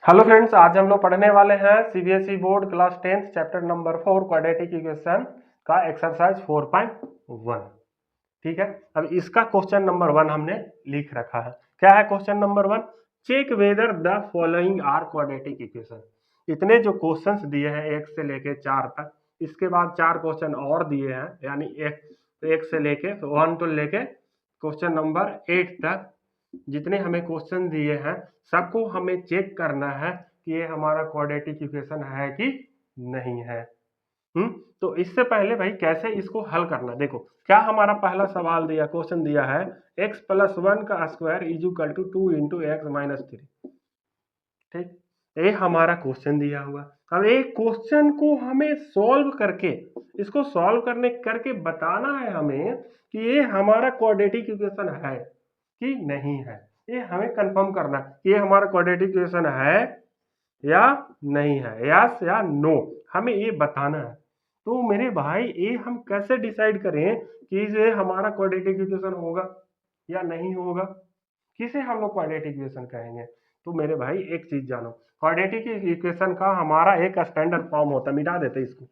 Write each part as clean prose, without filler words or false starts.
Hello friends, आज हम लोग पढ़ने वाले हैं CBSE board class 10th chapter number 4 quadratic equation का एक्सरसाइज 4.1। ठीक है, अब इसका क्वेश्चन नंबर 1 हमने लिख रखा है। क्या है question number 1? Check whether the following are quadratic equation. इतने जो क्वेश्चंस दिए हैं 1 से लेके 4 तक, इसके बाद 4 क्वेश्चन और दिए हैं, यानी 1 से लेके 1 to लेके क्वेश्चन नंबर 8 तक जितने हमें क्वेश्चन दिए हैं सबको हमें चेक करना है कि ये हमारा क्वाड्रेटिक इक्वेशन है कि नहीं है। तो इससे पहले भाई कैसे इसको हल करना, देखो क्या हमारा पहला सवाल दिया, क्वेश्चन दिया है x प्लस 1 का square is equal to 2 into x minus 3। ठीक, ये हमारा क्वेश्चन दिया हुआ। अब एक क्वेश्चन को हमें सॉल्व करके, इसको सॉल्व करके बताना है हमें कि ये हमारा क्वाड्रेटिक इक्वेशन है कि नहीं है। ये हमें कंफर्म करना कि ये हमारा क्वाड्रेटिक इक्वेशन है या नहीं है, यस या नो, हमें ये बताना है। तो मेरे भाई ये हम कैसे डिसाइड करें कि ये हमारा क्वाड्रेटिक इक्वेशन होगा या नहीं होगा, किसे हम लोग क्वाड्रेटिक इक्वेशन कहेंगे? तो मेरे भाई एक चीज जानो, क्वाड्रेटिक इक्वेशन का हमारा एक स्टैंडर्ड फॉर्म होता है, मिटा देते इसको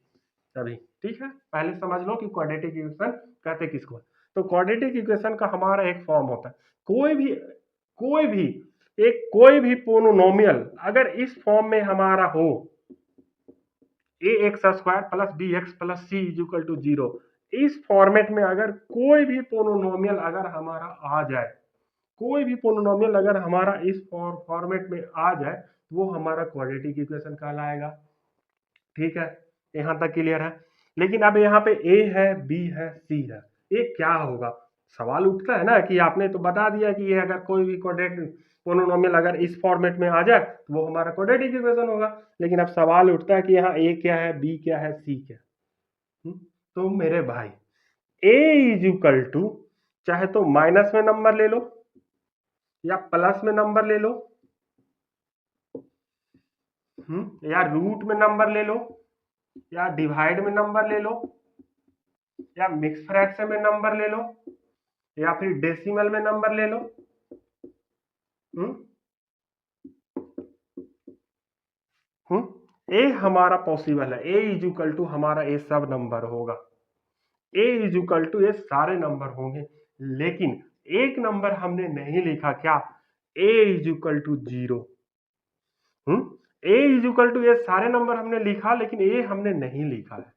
अभी। ठीक है, पहले समझ लो कि क्वाड्रेटिक इक्वेशन कहते किसको है। तो क्वाड्रेटिक इक्वेशन का हमारा एक फॉर्म होता है, कोई भी पोलिनोमियल अगर इस फॉर्म में हमारा हो, a x square plus b x plus c is equal to 0, इस फॉर्मेट में अगर कोई भी पोलिनोमियल अगर हमारा आ जाए, कोई भी पोलिनोमियल अगर हमारा इस फॉर्मेट में आ जाए, वो हमारा क्वाड्रेटिक इक्वेशन कहलाएगा। ठीक है, यहां तक क्लियर है। लेकिन अब यहाँ पे ए है, बी है, सी है, ये क्या होगा? सवाल उठता है ना कि आपने तो बता दिया कि ये अगर कोई भी क्वाड्रेटिक पोलिनोमियल अगर इस फॉर्मेट में आ जाए तो वो हमारा क्वाड्रेटिक इक्वेशन होगा। लेकिन अब सवाल उठता है कि यहाँ ए क्या है, बी क्या है, सी क्या है। तो मेरे भाई ए इज इक्वल टू, चाहे तो माइनस में नंबर ले लो या प्लस में नंबर ले लो, या रूट में नंबर ले लो, या डिवाइड में नंबर ले लो, या मिक्स फ्रैक्शन में नंबर ले लो, या फिर डेसिमल में नंबर ले लो। ए हमारा पॉसिबल है, ए इज इक्वल टू हमारा ए सब नंबर होगा, ए इज इक्वल टू ये सारे नंबर होंगे। लेकिन एक नंबर हमने नहीं लिखा, क्या? A is equal to 0। A is equal to ये सारे नंबर हमने लिखा, लेकिन ए हमने नहीं लिखा है।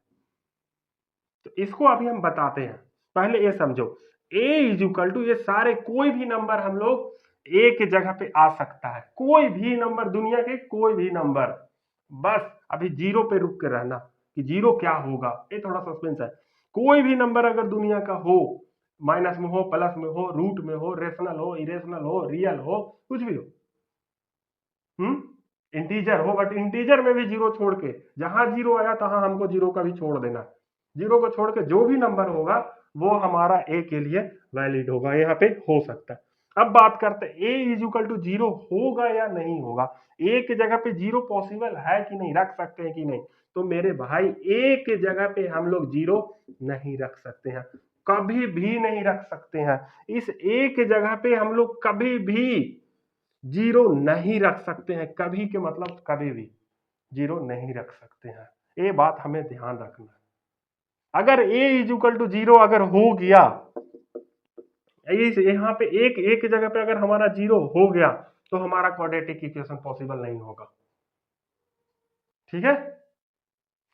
तो इसको अभी हम बताते हैं, पहले ये समझो, ए इज इक्वल टू ये सारे कोई भी नंबर हम लोग ए के जगह पे आ सकता है, कोई भी नंबर, दुनिया के कोई भी नंबर। बस अभी 0 पे रुक के रहना कि 0 क्या होगा, ये थोड़ा सस्पेंस है। कोई भी नंबर अगर दुनिया का हो, माइनस में हो, प्लस में हो, रूट में हो, रेशनल हो, इरेशनल हो, रियल हो, कुछ भी हो, इंटीजर हो, बट इंटीजर में भी 0 छोड़ के, जहां 0 आया तहां हमको 0 का भी छोड़ देना। 0 को छोड़ के जो भी नंबर होगा वो हमारा ए के लिए वैलिड होगा, यहाँ पे हो सकता है। अब बात करते हैं ए इज इक्वल टू 0 होगा या नहीं होगा, ए के जगह पे 0 पॉसिबल है कि नहीं, रख सकते हैं कि नहीं? तो मेरे भाई ए के जगह पे हम लोग 0 नहीं रख सकते हैं, कभी भी नहीं रख सकते हैं। इस ए के जगह पे हम लोग कभी भी 0 नहीं रख सकते हैं, कभी के मतलब कभी भी 0 नहीं रख सकते हैं, ये बात हमें ध्यान रखना है। अगर a इज इक्वल टू 0 अगर हो गया, यहाँ पे एक जगह पे अगर हमारा 0 हो गया तो हमारा क्वाड्रेटिक इक्वेशन पॉसिबल नहीं होगा। ठीक है,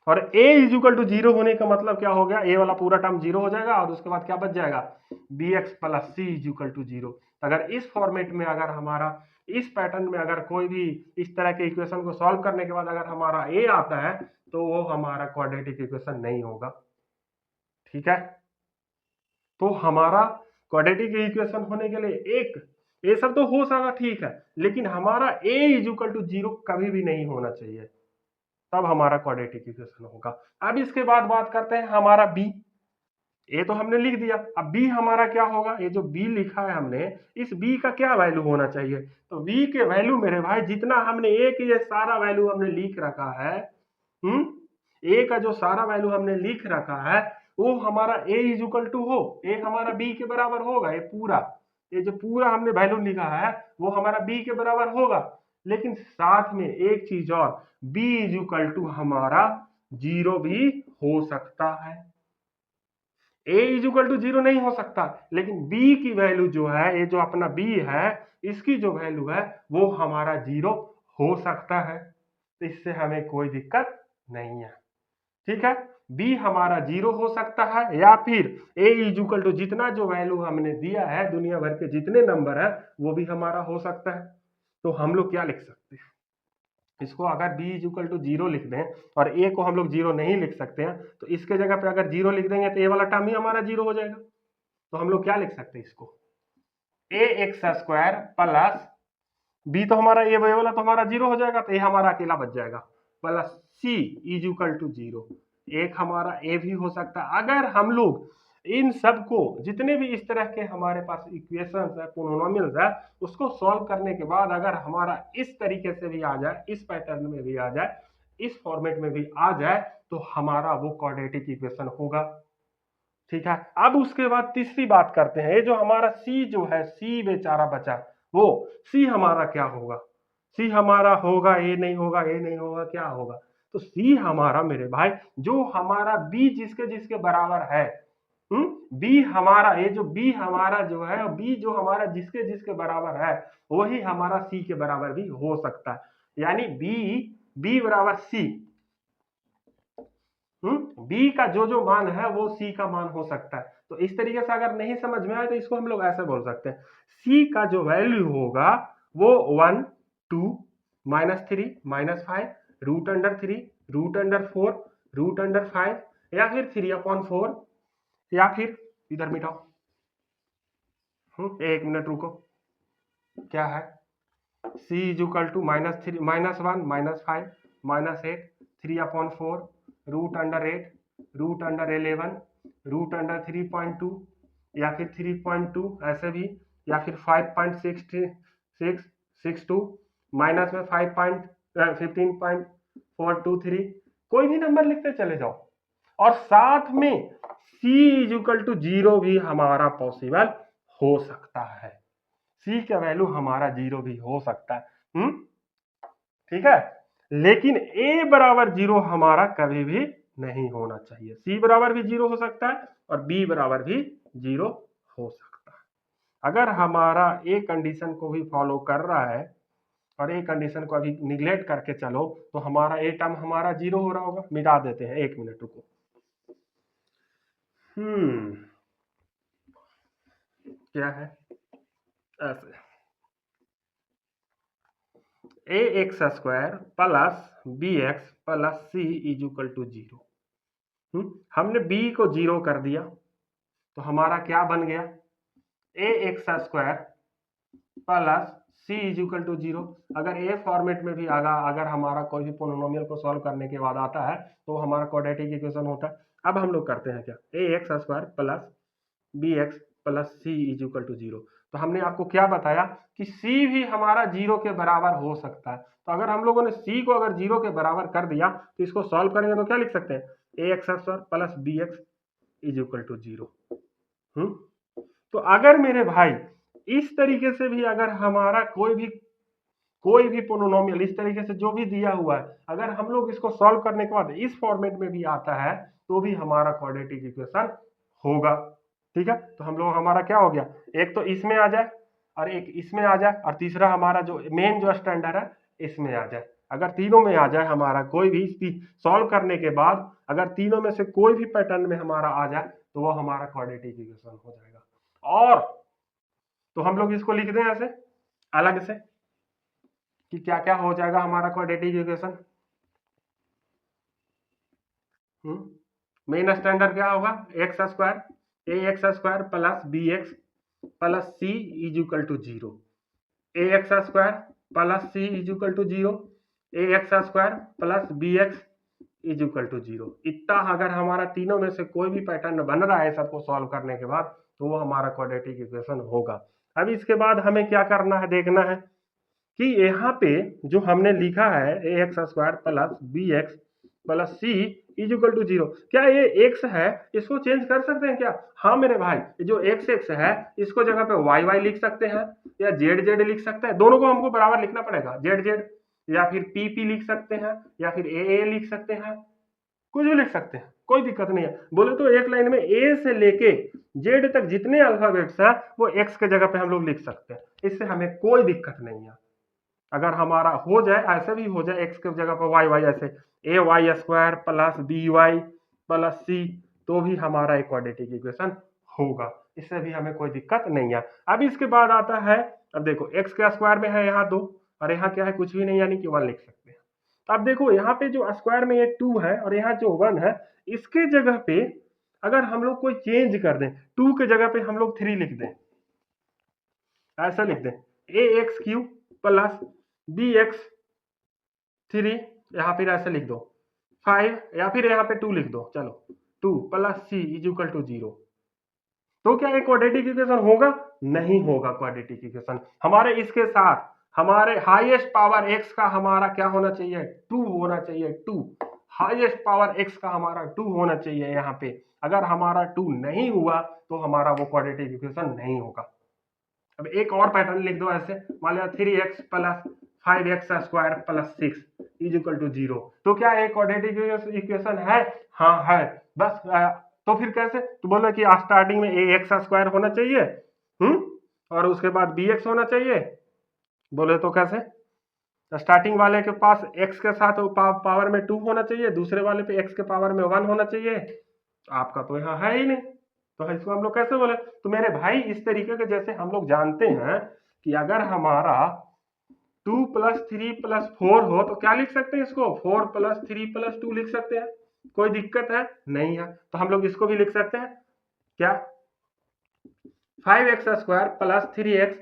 और a इज इक्वल टू 0 होने का मतलब क्या हो गया, a वाला पूरा टर्म 0 हो जाएगा और उसके बाद क्या बच जाएगा, bx plus c is equal to 0। अगर इस फॉर्मेट में अगर हमारा इस पैटर्न में अगर कोई भी इस तरह के इक्वेशन को सॉल्व करने के बाद अगर हमारा a आता है तो वो हमारा क्वाड्रेटिक इक्वेशन नहीं होगा। ठीक है, तो हमारा क्वाड्रेटिक इक्वेशन होने के लिए एक ये सब तो हो सकता, ठीक है, लेकिन हमारा a इज इक्वल टू 0 कभी भी नहीं होना चाहिए, तब हमारा क्वाड्रेटिक इक्वेशन होगा। अब इसके बाद बात करते हैं हमारा b। ए तो हमने लिख दिया, अब b हमारा क्या होगा, ये जो b लिखा है हमने, इस b का क्या वैल्यू होना चाहिए? तो b के वैल्यू मेरे भाई जितना हमने a के ये सारा वैल्यू हमने लिख रखा है, a का जो सारा वैल्यू हमने लिख रखा है वो हमारा a इज इक्वल टू हो, a हमारा b के बराबर होगा, ये जो पूरा हमने वैल्यू लिखा है वो हमारा b के बराबर होगा। लेकिन साथ में एक चीज और, b इज इक्वल टू हमारा 0 भी हो सकता है। a इज इक्वल टू 0 नहीं हो सकता, लेकिन b की वैल्यू जो है, ये जो अपना b है, इसकी जो वैल्यू है वो हमारा 0 हो सकता है। तो इससे हमें कोई दिक्कत नहीं है, ठीक है। b हमारा 0 हो सकता है, या फिर a इज इक्वल टू जितना जो वैल्यू हमने दिया है, दुनिया भर के जितने नंबर है वो भी हमारा हो सकता है। तो हम लोग क्या लिख सकते हैं इसको, अगर b इज इक्वल टू 0 लिख दें और a को हम लोग 0 नहीं लिख सकते हैं, तो इसके जगह पे अगर 0 लिख देंगे तो ये वाला टर्म ही हमारा 0 हो जाएगा। तो हम लोग क्या लिख सकते हैं इसको, a x square plus b, तो हमारा ये वाला तो हमारा 0 हो जाएगा, तो ये हमारा अकेला बच जाएगा, plus c is equal to 0। एक हमारा a भी हो सकता है। अगर हम लोग इन सब को, जितने भी इस तरह के हमारे पास इक्वेशंस है, पोलिनोमियल्स है, उसको सॉल्व करने के बाद अगर हमारा इस तरीके से भी आ जाए, इस पैटर्न में भी आ जाए, इस फॉर्मेट में भी आ जाए, तो हमारा वो क्वाड्रेटिक इक्वेशन होगा, ठीक है। अब उसके बाद तीसरी बात करते हैं, ये जो हमारा c जो है, c बेचारा बचा, वो c हमारा क्या होगा, c हमारा होगा, ये नहीं होगा, ये नहीं होगा, क्या होगा, तो c हमारा मेरे भाई जो हमारा b जिसके जिसके बराबर है, b हमारा, ये जो b हमारा जो है, b जो हमारा जिसके जिसके बराबर है, वही हमारा c के बराबर भी हो सकता है। यानी b बराबर c, b का जो जो मान है वो c का मान हो सकता है। तो इस तरीके से अगर नहीं समझ में आए तो इसको हम लोग ऐसे बोल सकते हैं, c का जो वैल्यू होगा वो 1 2 -3 -5 root under 3 root under 4 root under 5, या फिर 3/4, या फिर इधर मिटाओ, एक मिनट रुको, क्या है, c is equal to -1 -5 -8 3/4 root under 8 root under 11 root under 3.2, या फिर 3.2 ऐसे भी, या फिर 5.662 माइनस में 15.423, कोई भी नंबर लिखते चले जाओ। और साथ में c इज इक्वल टू 0 भी हमारा पॉसिबल हो सकता है, c का वैल्यू हमारा 0 भी हो सकता है, ठीक है। लेकिन a बराबर 0 हमारा कभी भी नहीं होना चाहिए, c बराबर भी 0 हो सकता है और b बराबर भी 0 हो सकता है। अगर हमारा a कंडीशन को भी फॉलो कर रहा है और a कंडीशन को अभी निगलेक्ट करके चलो, तो हमारा a टर्म हमारा 0 हो रहा होगा। मिटा देते हैं, एक मिनट रुको, क्या है, ऐसे a x square plus b x plus c is equal to 0। हमने b को 0 कर दिया, तो हमारा क्या बन गया, a x square plus c is equal to 0। अगर ए फॉर्मेट में भी आगा, अगर हमारा कोई भी पोलिनोमियल को सॉल्व करने के बाद आता है तो हमारा क्वाड्रेटिक इक्वेशन होता है। अब हम लोग करते हैं क्या, a x square plus b x plus c is equal to 0। तो हमने आपको क्या बताया कि c भी हमारा 0 के बराबर हो सकता है। तो अगर हम लोगों ने c को अगर 0 के बराबर कर दिया तो इसको सॉल्व करेंगे तो क्या लिख सकते हैं, a x square plus b x is equal to 0। तो अगर मेरे भाई इस तरीके से भी अगर हमारा कोई भी पोलिनोमियल इस तरीके से जो भी दिया हुआ है, अगर हम लोग इसको सॉल्व करने के बाद इस फॉर्मेट में भी आता है तो भी हमारा क्वाड्रेटिक इक्वेशन होगा, ठीक है। तो हम लोग हमारा क्या हो गया, एक तो इसमें आ जाए और एक इसमें आ जाए, और तीसरा हमारा जो मेन जो स्टैंडर्ड है इसमें आ जाए। अगर तीनों में आ जाए हमारा, कोई भी सॉल्व करने के बाद अगर तीनों में से कोई भी पैटर्न में हमारा आ जाए तो वो हमारा क्वाड्रेटिक इक्वेशन हो जाएगा। और तो हम लोग इसको लिख दें ऐसे अलग से कि क्या क्या हो जाएगा हमारा क्वाड्रेटिक इक्वेशन। मेन स्टैंडर्ड क्या होगा, x square a x square plus b x plus c is equal to 0, a x square plus c is equal to 0, a x square plus b x is equal to 0। इतना अगर हमारा तीनों में से कोई भी पैटर्न बन रहा है सबको सॉल्व करने के बाद तो वो हमारा क्वाड्रेटिक इक्वेशन होगा। अब इसके बाद हमें क्या करना है, देखना है कि यहाँ पे जो हमने लिखा है a x square plus b x plus c is equal to 0। क्या ये x है, इसको चेंज कर सकते हैं क्या? हाँ मेरे भाई, जो x है इसको जगह पे y लिख सकते हैं या z लिख सकते हैं, दोनों को हमको बराबर लिखना पड़ेगा। z या फिर p लिख सकते हैं या फिर a लिख सकते हैं, कुछ भी लिख सकते हैं, कोई दिक्कत नहीं है। बोले तो एक लाइन में a से लेके z तक जितने अल्फाबेट्स हैं वो x के जगह पे हम लोग लिख सकते हैं, इससे हमें कोई दिक्कत नहीं है। अगर हमारा हो जाए, ऐसे भी हो जाए x की जगह पर y ऐसे ay² plus by plus c, तो भी हमारा एक क्वाड्रेटिक इक्वेशन होगा, इससे भी हमें कोई दिक्कत नहीं है। अब इसके बाद आता है, अब देखो x के स्क्वायर में है यहाँ 2 और यहाँ क्या है, कुछ भी नहीं, यानी कि 1 लिख सकते हैं। अब देखो यहाँ पे जो स्क्वायर में ये 2 है और यहाँ जो 1 है, इसके जगह पे अगर हम लोग कोई चेंज कर दें, 2 के जगह पे हम लोग 3 लिख दें, ऐसा लिख दें ax³ प्लस bx3, यहाँ फिर ऐसे लिख दो 5 या फिर यहाँ पे 2 लिख दो, चलो 2 plus c is equal to 0। तो क्या एक क्वाड्रेटिक इक्वेशन होगा? नहीं होगा क्वाड्रेटिक इक्वेशन। हमारे इसके साथ हमारे हाईएस्ट पावर x का हमारा क्या होना चाहिए? 2 होना चाहिए, 2। हाईएस्ट पावर x का हमारा 2 होना चाहिए यहाँ पे। अगर हमारा 2 नहीं हुआ तो हमारा वो क्वाड्रेटिक इक्वेशन नहीं होगा। अब एक और पैटर्न लिख दो ऐसे, मान लिया 3x plus 5x² plus 6 is equal to 0। तो क्या एक क्वाड्रेटिक इक्वेशन है? हाँ है। बस तो फिर कैसे? तो बोलो कि स्टार्टिंग में ax² होना चाहिए, और उसके बाद bx होना चाहिए। बोले तो कैसे? स्टार्टिंग वाले के पास x के साथ पावर में 2 होना चाहिए, दूसरे वाले पे x के पावर में 1 होना चाहिए। आपका तो यहाँ है ही नहीं, तो इसको हम लोग कैसे बोले? तो मेरे भाई इस तरीके के, जैसे हम लोग जानते हैं कि अगर हमारा 2 प्लस 3 प्लस 4 हो तो क्या लिख सकते हैं इसको? 4 प्लस 3 प्लस 2 लिख सकते हैं, कोई दिक्कत है नहीं है। तो हम लोग इसको भी लिख सकते हैं क्या? 5x² प्लस 3x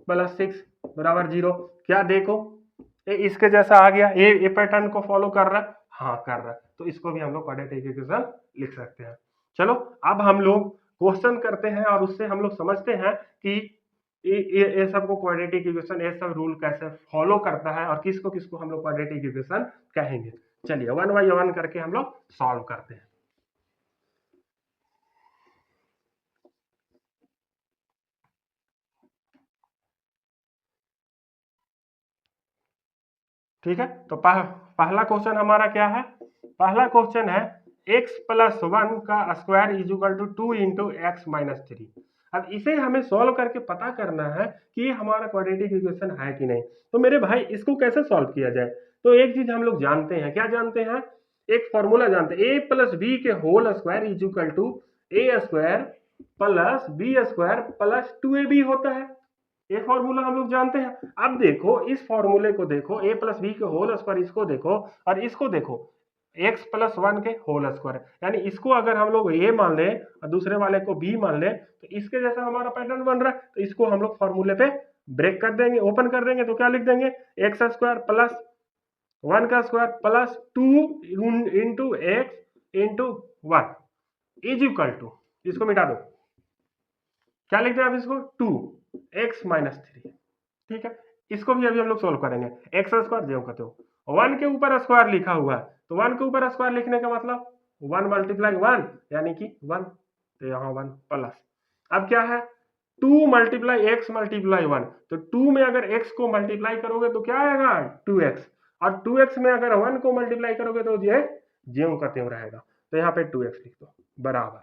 प्लस 6 बराबर 0। क्या देखो ये इसके जैसा आ गया, ये पैटर्न को फॉलो कर रहा है, हाँ कर रहा है, तो इसको भी हम लोग क्वाड्रेटिक इक्वेशन लिख सकते हैं। चलो अब हम लोग क्वेश्चन करते हैं और उससे हम लोग समझते हैं कि ये सब को क्वाड्रेटिक इक्वेशन, ये सब रूल कैसे फॉलो करता है और किसको किसको हम लोग क्वाड्रेटिक इक्वेशन कहेंगे। चलिए 1 बाय 1 करके हम लोग सॉल्व करते हैं। ठीक है, तो पहला क्वेश्चन हमारा क्या है? पहला क्वेश्चन है x प्लस 1 का square is equal to 2 into x minus 3। अब इसे हमें सॉल्व करके पता करना है कि ये हमारा क्वाड्रेटिक इक्वेशन है कि नहीं। तो मेरे भाई इसको कैसे सॉल्व किया जाए? तो एक चीज हम लोग जानते हैं, क्या जानते हैं? एक फॉर्मूला जानते हैं, a प्लस बी के whole square is equal to a² plus b² plus 2ab होता है। ये फॉर्मूला हम लोग जानते हैं। अब देखो इस फॉर्मूले को देखो, a प्लस बी के होल स्क्वायर, इसको देखो और इसको देखो x प्लस 1 के होल स्क्वायर, यानी इसको अगर हम लोग a मान ले और दूसरे वाले को b मान ले तो इसके जैसा हमारा पैटर्न बन रहा है। तो इसको हम लोग फॉर्मूले पे ब्रेक कर देंगे, ओपन कर देंगे, तो क्या लिख देंगे? x² प्लस 1 का square plus 2 into x into 1 is equal to, इसको मिटा दो, क्या लिखते हैं आप इसको? 2x minus 3। ठीक है, इसको भी अभी हम लोग सोल्व करेंगे। x² जो कहते हो 1 के ऊपर स्क्वायर लिखा हुआ है, तो 1 के ऊपर स्क्वायर लिखने का मतलब 1 मल्टीप्लाई 1 यानी कि 1, तो यहाँ 1 प्लस, अब क्या है 2 मल्टीप्लाई x मल्टीप्लाई 1, तो 2 में अगर x को मल्टीप्लाई करोगे तो क्या आएगा? 2x, और 2x में अगर 1 को मल्टीप्लाई करोगे तो ये ज्यों का त्यों रहेगा, तो यहाँ पे 2x लिख दो बराबर।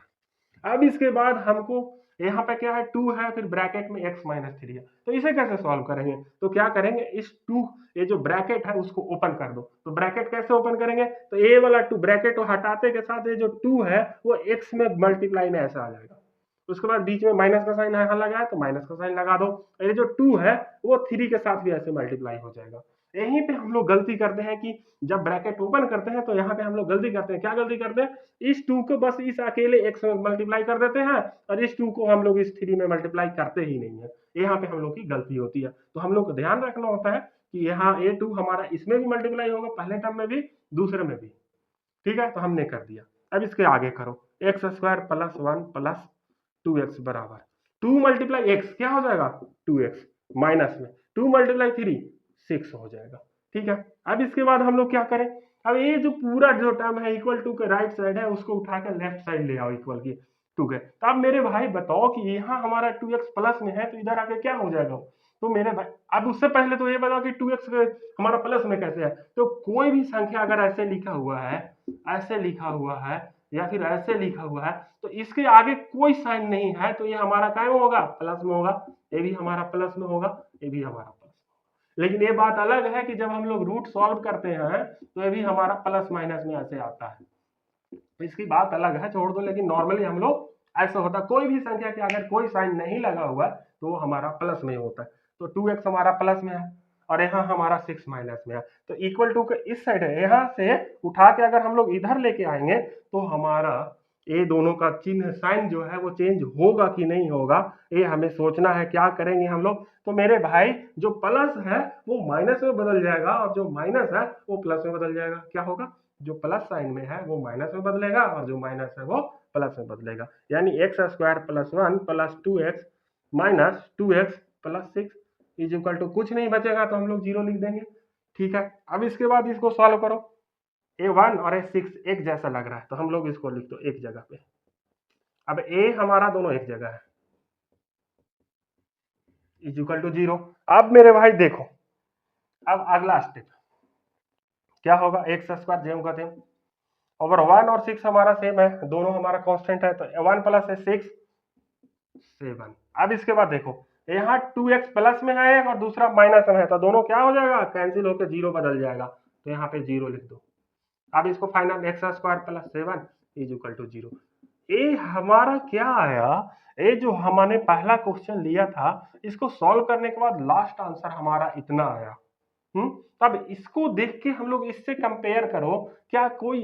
अब इसके बाद हमको यहाँ पे क्या है 2 है, फिर ब्रैकेट में x माइनस 3 है, तो इसे कैसे सॉल्व करेंगे? तो क्या करेंगे, इस 2 ये जो ब्रैकेट है उसको ओपन कर दो। तो ब्रैकेट कैसे ओपन करेंगे? तो a वाला 2 ब्रैकेट को हटाते के साथ ये जो 2 है वो x में मल्टीप्लाई में ऐसा आ जाएगा, उसके बाद बीच में माइनस का साइन यहाँ लगा है तो माइनस का साइन लगा दो, ये जो 2 है वो 3 के साथ भी ऐसे मल्टीप्लाई हो जाएगा। यहीं पे हम लोग गलती करते हैं कि जब ब्रैकेट ओपन करते हैं तो यहाँ पे हम लोग गलती करते हैं, क्या गलती करते हैं? इस 2 को बस इस अकेले x में मल्टीप्लाई कर देते हैं और इस 2 को हम लोग इस 3 में मल्टीप्लाई करते ही नहीं है, यहाँ पे हम लोग की गलती होती है। तो हम लोग को ध्यान रखना होता है कि यहाँ a2 हमारा इसमें भी मल्टीप्लाई होगा, पहले टर्म में भी दूसरे में भी। ठीक है, तो हमने कर दिया। अब इसके आगे करो, x² प्लस 1 प्लस 2x बराबर 2 मल्टीप्लाई x क्या हो जाएगा? 2x, माइनस में 2 मल्टीप्लाई 3 6 हो जाएगा। ठीक है। अब इसके बाद हम लोग क्या करें, अब ये जो पूरा जो टर्म है इक्वल टू के राइट साइड है उसको उठाकर लेफ्ट साइड ले आओ इक्वल की टू के। तो अब मेरे भाई बताओ कि यहाँ हमारा 2x प्लस में है तो इधर आके क्या हो जाएगा, तो मेरे भाई अब उससे पहले तो ये बताओ कि 2x हमारा प्लस में कैसे है। तो कोई भी संख्या अगर ऐसे लिखा हुआ है, ऐसे लिखा हुआ है या फिर ऐसे लिखा हुआ है तो इसके आगे कोई साइन नहीं है तो ये हमारा क्या होगा, प्लस में होगा। ये भी हमारा प्लस में होगा, ये भी हमारा प्लस। लेकिन ये बात अलग है कि जब हम लोग रूट सॉल्व करते हैं तो ये भी हमारा प्लस माइनस में ऐसे आता है, तो इसकी बात अलग है, छोड़ दो। लेकिन नॉर्मली हम लोग ऐसा होता है, कोई भी संख्या के अगर कोई साइन नहीं लगा हुआ तो वो हमारा प्लस में होता है। तो 2x हमारा प्लस में है और यहाँ हमारा 6 माइनस में है, तो इक्वल टू के इस साइड है, यहाँ से उठा के अगर हम लोग इधर लेके आएंगे तो हमारा ये दोनों का चिन्ह साइन जो है वो चेंज होगा कि नहीं होगा, ये हमें सोचना है। क्या करेंगे हम लोग, तो मेरे भाई जो प्लस है वो माइनस में बदल जाएगा और जो माइनस है वो प्लस में बदल जाएगा। क्या होगा, जो प्लस साइन में है वो माइनस में बदलेगा और जो माइनस है वो प्लस में बदलेगा। यानी x square plus 1 plus 2x minus 2x plus 6 is equal to कुछ नहीं बचेगा तो हम लोग 0 लिख देंगे। ठीक है। अब इसके बाद इसको सॉल्व करो, a1 और a6 एक जैसा लग रहा है तो हम लोग इसको लिख दो एक जगह पे। अब a हमारा दोनों एक जगह है, इज इक्वल टू 0। अब मेरे भाई देखो, अब अगला स्टेप क्या होगा, एक्स स्क्वायर जेम का देम ओवर 1 और 6 हमारा सेम है, दोनों हमारा कांस्टेंट है, तो 1 प्लस है 6 7। अब इसके बाद देखो यहाँ 2x प्लस में है और दूसरा माइनस में है तो दोनों क्या हो जाएगा, कैंसिल होकर 0 बदल जाएगा, तो यहाँ पे 0 लिख दो। अब इसको final x square plus 7 is equal to 0। ये हमारा क्या आया, ये जो हमने पहला क्वेश्चन लिया था इसको सॉल्व करने के बाद लास्ट आंसर हमारा इतना आया। तब इसको देख के हम लोग इससे कंपेयर करो, क्या कोई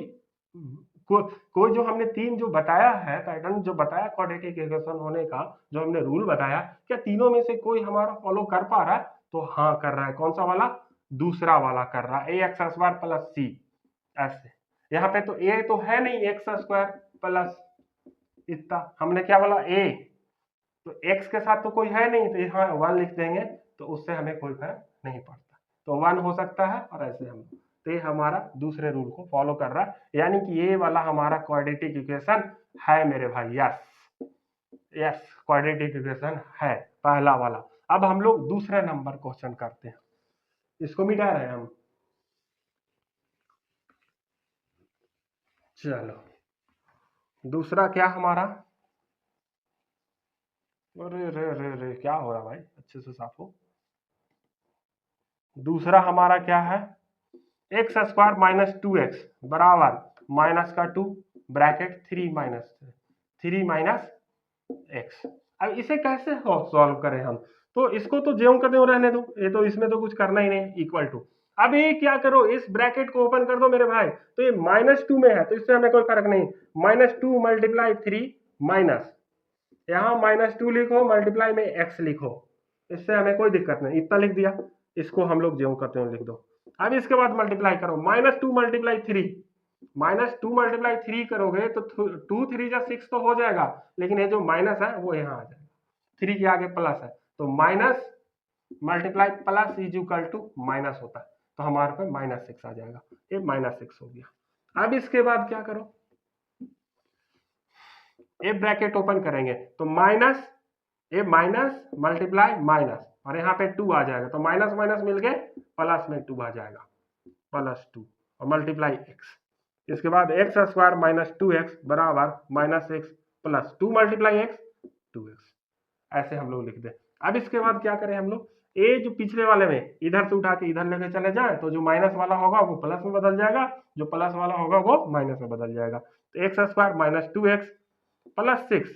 जो हमने तीन जो बताया है पैटर्न जो बताया क्वाड्रेटिक इक्वेशन होने का, जो हमने रूल बताया, क्या तीनों में से कोई हमारा फॉलो कर पा रहा है, तो हाँ कर रहा है। कौन सा वाला, दूसरा वाला कर रहा है, ए एक्स स्क्वायर प्लस सी ऐसे। यहाँ पे तो ए तो है नहीं, एक्स स्क्वायर प्लस इतना, हमने क्या बोला ए, तो एक्स के साथ तो कोई है नहीं तो यहाँ 1 लिख देंगे तो उससे हमें कोई फर्क नहीं पड़ता, तो 1 हो सकता है और ऐसे हम, तो ये हमारा दूसरे रूल को फॉलो कर रहा है, यानी कि ये वाला हमारा क्वाड्रेटिक इक्वेशन है मेरे भाई। यस यस, क्वाड्रेटिक इक्वेशन है पहला वाला। अब हम लोग दूसरा नंबर क्वेश्चन करते हैं, इसको मिटा रहे हैं हम। चलो दूसरा क्या हमारा, अरे रे रे रे क्या हो रहा भाई, अच्छे से साफ हो। दूसरा हमारा क्या है, एक्स स्क्वायर माइनस 2x बराबर माइनस का 2 ब्रैकेट 3 माइनस एक्स। अब इसे कैसे सॉल्व करें हम, तो इसको तो ज्यों का त्यों रहने दो, ये तो इसमें तो कुछ करना ही नहीं, इक्वल टू। अब ये क्या करो, इस ब्रैकेट को ओपन कर दो मेरे भाई, तो ये -2 में है तो इससे हमें कोई फर्क नहीं, -2 मल्टीप्लाई 3 माइनस, यहाँ -2 लिखो मल्टीप्लाई में x लिखो, इससे हमें कोई दिक्कत नहीं, इतना लिख दिया। इसको हम लोग ज्यों करते हैं लिख दो। अब इसके बाद मल्टीप्लाई करो, -2 मल्टीप्लाई 3, -2 मल्टीप्लाई 3 करोगे तो 2 3 जा 6 तो हो जाएगा, लेकिन ये जो माइनस है वो यहाँ आ जाएगा, 3 के आगे प्लस है तो minus multiply plus is equal to minus होता है, तो हमारे पे -6 आ जाएगा, ये -6 हो गया। अब इसके बाद क्या करो, ए ब्रैकेट ओपन करेंगे तो माइनस ए माइनस मल्टीप्लाई माइनस और यहाँ पे 2 आ जाएगा, तो माइनस माइनस मिल गए प्लस में 2 आ जाएगा, +2 और मल्टीप्लाई एक्स। इसके बाद एक्स स्क्वायर माइनस 2x बराबर -x plus 2 multiply x 2x, ऐसे हम लोग लिख दें। अब इसके बाद क्या करें हम लोग, ए जो पिछले वाले में इधर से उठा के इधर लेके चले जाए तो जो माइनस वाला होगा वो प्लस में बदल जाएगा, जो प्लस वाला होगा वो माइनस में बदल जाएगा, तो x square minus 2x plus 6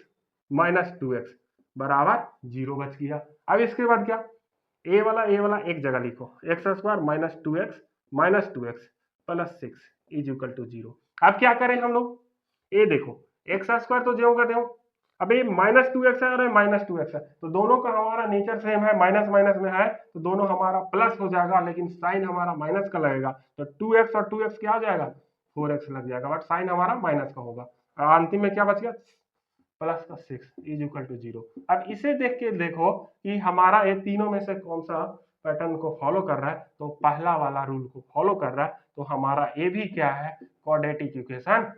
minus 2x बराबर 0 बच गया। अब इसके बाद क्या, ए वाला एक जगह लिखो, x square minus 2x plus 6 is equal to 0। अब क्या करें हम लोग, ए देखो एक्स स्क्वायर तो ज्यों का त्यों, अब ये -2x है और -2x है तो दोनों का हमारा नेचर सेम है, माइनस माइनस में है तो दोनों हमारा प्लस हो जाएगा, लेकिन साइन हमारा माइनस का लगेगा, तो 2x और 2x क्या हो जाएगा 4x लग जाएगा, बट साइन हमारा माइनस का होगा और अंतिम में क्या बच गया प्लस का 6 इज इक्वल टू 0। अब इसे देख के देखो कि हमारा ये तीनों में से कौन सा पैटर्न को फॉलो कर रहा है, तो पहला वाला रूल को फॉलो कर रहा है, तो हमारा ए भी क्या है, क्वाड्रेटिक इक्वेशन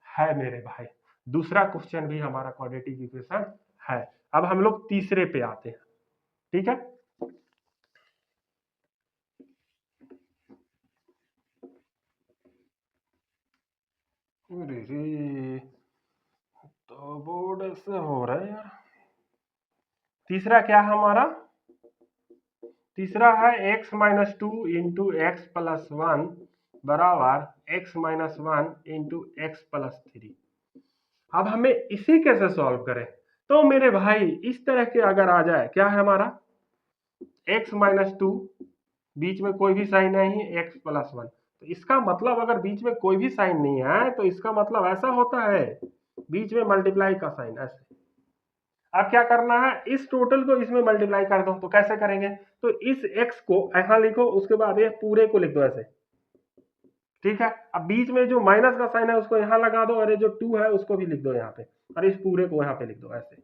है मेरे भाई। दूसरा क्वेश्चन भी हमारा क्वाड्रेटिक इक्वेशन है। अब हम लोग तीसरे पे आते हैं, ठीक है। तो बोर्ड ऐसे हो रहा है यार। तीसरा क्या है हमारा, तीसरा है x minus two into x plus one बराबर x minus one into x plus three. अब हमें इसी कैसे सॉल्व करें, तो मेरे भाई इस तरह के अगर आ जाए, क्या है हमारा x माइनस टू, बीच में कोई भी साइन नहीं है, x प्लस वन, तो इसका मतलब अगर बीच में कोई भी साइन नहीं है तो इसका मतलब ऐसा होता है बीच में मल्टीप्लाई का साइन ऐसे। अब क्या करना है, इस टोटल को इसमें मल्टीप्लाई कर दो, तो कैसे करेंगे, तो इस x को यहां लिखो, उसके बाद ये पूरे को लिख दो ऐसे, ठीक है। अब बीच में जो माइनस का साइन है उसको यहां लगा दो, और ये जो 2 है उसको भी लिख दो यहाँ पे, और इस पूरे को यहाँ पे लिख दो ऐसे।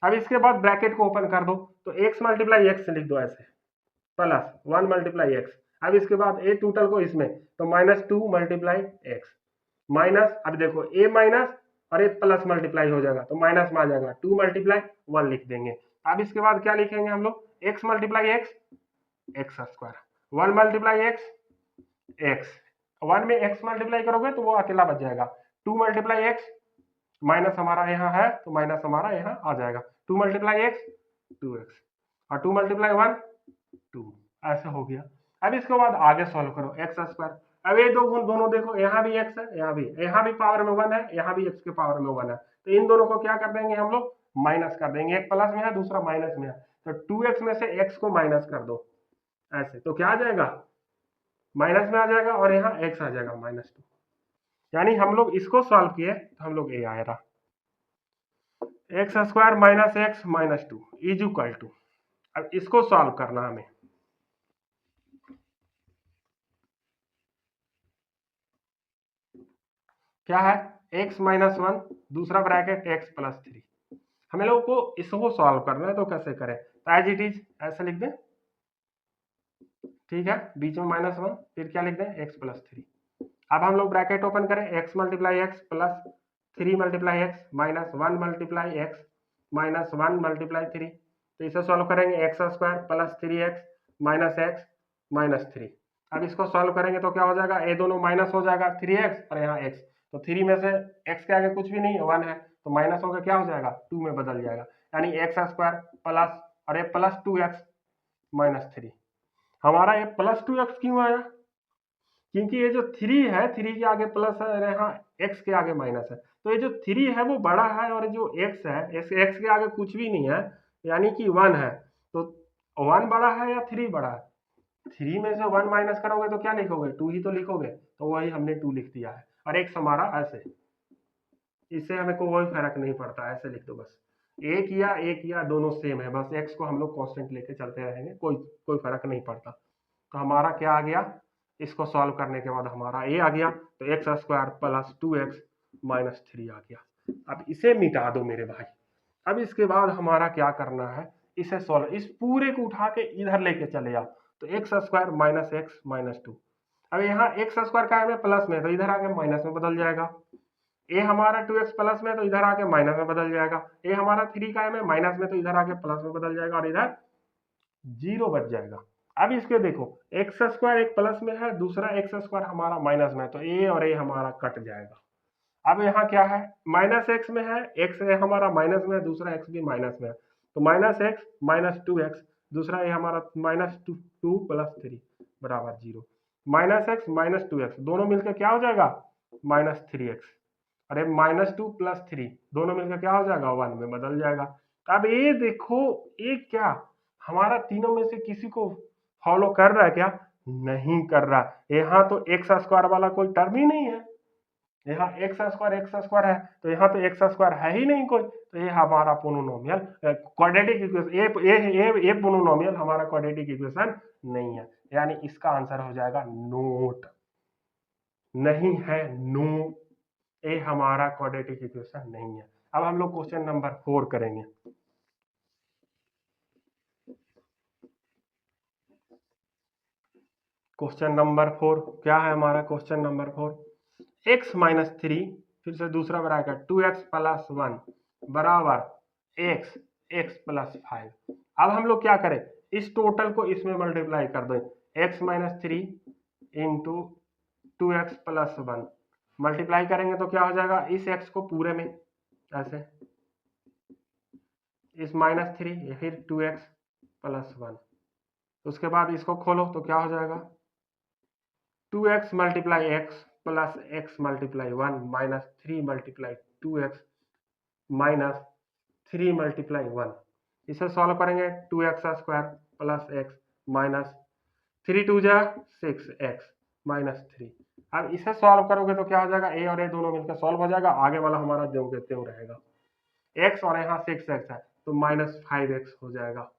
अब इसके बाद ब्रैकेट को ओपन कर दो, तो x मल्टीप्लाई एक्स लिख दो ऐसे, प्लस 1 मल्टीप्लाई एक्स। अब इसके बाद ए टोटल को इसमें, तो माइनस 2 मल्टीप्लाई एक्स माइनस, अब देखो ए माइनस और ए प्लस मल्टीप्लाई हो जाएगा, तो माइनस में आ जाएगा 2 मल्टीप्लाई 1 लिख देंगे। अब इसके बाद क्या लिखेंगे हम लोग, x multiply x x square, 1 multiply x x, 1 में x मल्टीप्लाई करोगे तो वो अकेला बच जाएगा, 2 मल्टीप्लाई एक्स माइनस हमारा यहाँ है तो माइनस हमारा यहाँ आ जाएगा, 2 मल्टीप्लाई एक्स 2x, और 2 मल्टीप्लाई 1 2, ऐसा हो गया। अब इसके बाद आगे सॉल्व करो एक्स स्क्वायर। अब ये दोनों देखो, यहाँ भी एक्स है, यहाँ भी पावर में 1 है, यहाँ भी एक्स के पावर में 1 है, तो इन दोनों को क्या कर देंगे हम लोग, माइनस कर देंगे, एक प्लस में है दूसरा माइनस में है, तो 2x में से x को माइनस कर दो ऐसे, तो क्या आ जाएगा, माइनस में आ जाएगा, और यहाँ x आ जाएगा -2। यानी हम लोग इसको सॉल्व किए तो हम लोग ये आया रहा x square minus x minus 2 is equal to, अब इसको सॉल्व करना हमें, क्या है x माइनस वन, दूसरा ब्रैकेट x प्लस थ्री। हमें लोगों को इसको सॉल्व करना है, तो कैसे करें, तो एज इट इज ऐसे लिख दें, ठीक है, बीच में -1, फिर क्या लिख दें x प्लस थ्री। अब हम लोग ब्रैकेट ओपन करें, x multiply x plus 3 multiply x minus 1 multiply x minus 1 multiply 3, तो इसे सॉल्व करेंगे x square plus 3x minus x minus 3। अब इसको सॉल्व करेंगे तो क्या हो जाएगा, ये दोनों माइनस हो जाएगा 3x और यहाँ x, तो 3 में से x के आगे कुछ भी नहीं है 1 है, तो माइनस होकर क्या हो जाएगा 2 में बदल जाएगा, यानी एक्स स्क्वायर प्लस, और ये प्लस 2x माइनस 3। हमारा ये प्लस 2x क्यों आया, क्योंकि ये जो 3 है, 3 के आगे प्लस है, यहाँ x के आगे माइनस है, तो ये जो 3 है वो बड़ा है, और जो x है, x के आगे कुछ भी नहीं है, यानी कि 1 है, तो 1 बड़ा है या 3 बड़ा है, 3 में से 1 माइनस करोगे तो क्या लिखोगे, 2 ही तो लिखोगे, तो वही हमने 2 लिख दिया है, और x हमारा ऐसे, इससे हमें कोई फर्क नहीं पड़ता, ऐसे लिख दो बस, एक या दोनों सेम है, बस x को हम लोग कांस्टेंट लेके चलते रहेंगे, कोई फर्क नहीं पड़ता। तो हमारा क्या आ गया, इसको सॉल्व करने के बाद हमारा ये आ गया, तो x square plus 2x minus 3 आ गया। अब इसे मिटा दो मेरे भाई। अब इसके बाद हमारा क्या करना है, इसे सॉल्व, इस पूरे को उठा के इधर लेके चले आओ, तो x square minus x minus 2। अब यहाँ एक्स स्क्वायर का है प्लस में, तो इधर आके माइनस में बदल जाएगा, ए हमारा 2x प्लस में, तो इधर आके माइनस में बदल जाएगा, ए हमारा 3 का है माइनस में, तो इधर आके प्लस में बदल जाएगा, और इधर 0 बच जाएगा। अब इसके देखो, एक्स स्क्वायर एक प्लस में है, दूसरा एक्स स्क्वायर हमारा माइनस में है, तो ए और ए हमारा कट जाएगा। अब यहाँ क्या है, माइनस एक्स में है, एक्स हमारा माइनस में है, दूसरा एक्स भी माइनस में है, तो माइनस एक्स माइनस 2x, दूसरा ये हमारा माइनस 2 प्लस 3 बराबर 0, माइनस एक्स माइनस 2x दोनों मिलकर क्या हो जाएगा, माइनस 3x, अरे माइनस 2 प्लस 3 दोनों मिलकर क्या हो जाएगा, 1 में बदल जाएगा। अब ये देखो, ये क्या हमारा तीनों में से किसी को फॉलो कर रहा है क्या, नहीं कर रहा, यहाँ तो एक्स स्क्वायर वाला कोई टर्म ही नहीं है, यहाँ एक्स स्क्वायर है, तो यहाँ तो एक्स स्क्वायर है ही नहीं कोई, तो ये हमारा पोनोनोमियल क्वाड्रेटिक इक्वेशन, ये पोनोनोमियल हमारा क्वाड्रेटिक इक्वेशन नहीं है, यानी इसका आंसर हो जाएगा नोट, नहीं है, नो, ये हमारा क्वाड्रेटिक इक्वेशन नहीं है। अब हम लोग क्वेश्चन नंबर 4 करेंगे। क्वेश्चन नंबर 4 क्या है हमारा? क्वेश्चन नंबर 4 x माइनस 3, फिर से दूसरा ब्रैकेट 2x प्लस 1 बराबर x प्लस 5। अब हम लोग क्या करें, इस टोटल को इसमें मल्टीप्लाई कर दो, x minus 3 into 2x plus 1 multiply करेंगे तो क्या हो जाएगा, इस x को पूरे में ऐसे, इस माइनस 3 या फिर 2x प्लस 1, उसके बाद इसको खोलो तो क्या हो जाएगा, 2x multiply x plus x multiply 1 minus 3 multiply 2x minus 3 multiply 1। इसे सॉल्व करेंगे 2x square plus x minus 3 2 जा 6x माइनस 3। अब इसे सॉल्व करोगे तो क्या हो जाएगा, a और a दोनों मिलकर सॉल्व हो जाएगा, आगे वाला हमारा जो के त्यों रहेगा। x और यहाँ 6x है तो माइनस 5x हो जाएगा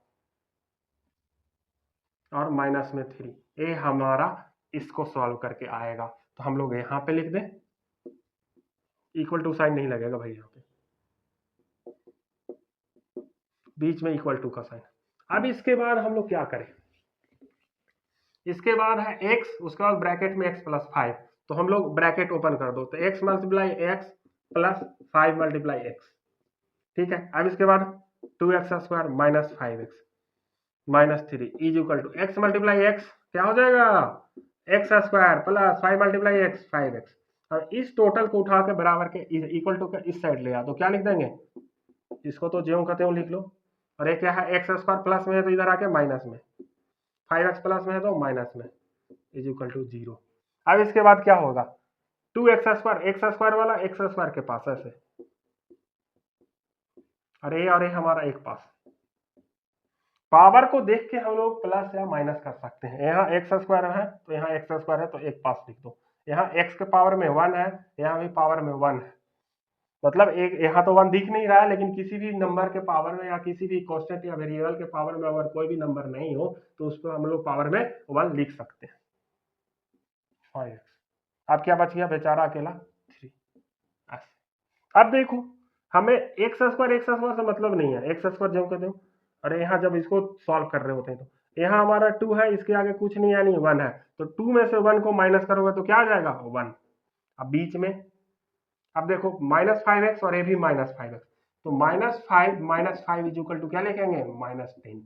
और माइनस में 3, a हमारा इसको सॉल्व करके आएगा। तो हम लोग यहाँ पे लिख दें, इक्वल टू साइन नहीं लगेगा भाई, यहाँ पे बीच में इक्वल टू का साइन। अब इसके बाद हम लोग क्या करें, इसके बाद है x, उसके बाद ब्रैकेट में x प्लस 5, तो हम लोग ब्रैकेट ओपन कर दो, तो x multiply x plus 5 multiply x, ठीक है। अब इसके बाद 2x square minus 5x minus 3 is equal to x multiply x क्या हो जाएगा, x square plus 5 multiply x 5x। और इस टोटल को उठा के बराबर के इक्वल टू के इस साइड ले आ, तो क्या लिख देंगे, इसको तो ज्यों का त्यों लिख लो, और ये क्या है, एक्स स्क्वायर प्लस में है तो इधर आके माइनस में, 5x प्लस में है तो माइनस में, इज इक्वल टू 0। अब इसके बाद क्या होगा, 2x स्क्वायर, एक्स स्क्वायर वाला एक्स स्क्वायर के पास ऐसे, और ये हमारा एक पास, पावर को देख के हम लोग प्लस या माइनस कर सकते हैं। यहाँ एक्स स्क्वायर है तो यहाँ एक्स स्क्वायर है तो एक पास लिख दो, यहाँ x के पावर में 1 है, यहाँ भी पावर में 1 है, मतलब एक यहाँ तो 1 दिख नहीं रहा है, लेकिन किसी भी नंबर के पावर में या किसी भी कांस्टेंट या वेरिएबल के पावर में अगर कोई भी नंबर नहीं हो तो उसको हम लोग पावर में 1 लिख सकते हैं, 5x। अब क्या बच गया बेचारा अकेला 3। अब देखो हमें एक्स स्क्वायर से मतलब नहीं है, एक्स स्क्वायर जो कहते हो, अरे यहाँ जब इसको सॉल्व कर रहे होते हैं तो यहाँ हमारा 2 है, इसके आगे कुछ नहीं यानी 1 है, तो 2 में से 1 को माइनस करोगे तो क्या आ जाएगा 1। अब बीच में अब देखो माइनस 5x और ये भी माइनस 5x, तो माइनस 5 इज इक्वल टू क्या लिखेंगे, माइनस 10।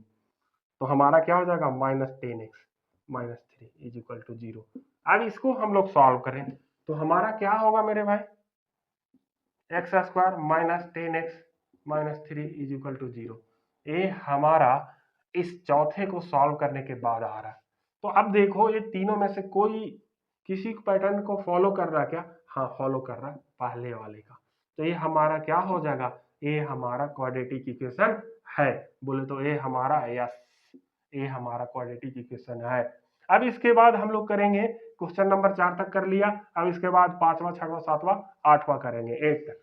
तो हमारा क्या हो जाएगा, minus 10x minus 3 is equal to 0। अब इसको हम लोग सॉल्व करें तो हमारा क्या होगा मेरे भाई, x square minus 10x minus 3 is equal to 0। ये हमारा इस चौथे को सॉल्व करने के बाद आ रहा है। तो अब देखो ये तीनों में से कोई किसी पैटर्न को फॉलो कर रहा है क्या, हाँ फॉलो कर रहा है पहले वाले का, तो ये हमारा क्या हो जाएगा, ये हमारा क्वाड्रेटिक इक्वेशन है, बोले तो ये हमारा यस, ये हमारा क्वाड्रेटिक इक्वेशन है। अब इसके बाद हम लोग करेंगे क्वेश्चन नंबर 4 तक कर लिया, अब इसके बाद 5वां 6वां 7वां 8वां करेंगे 8 तक।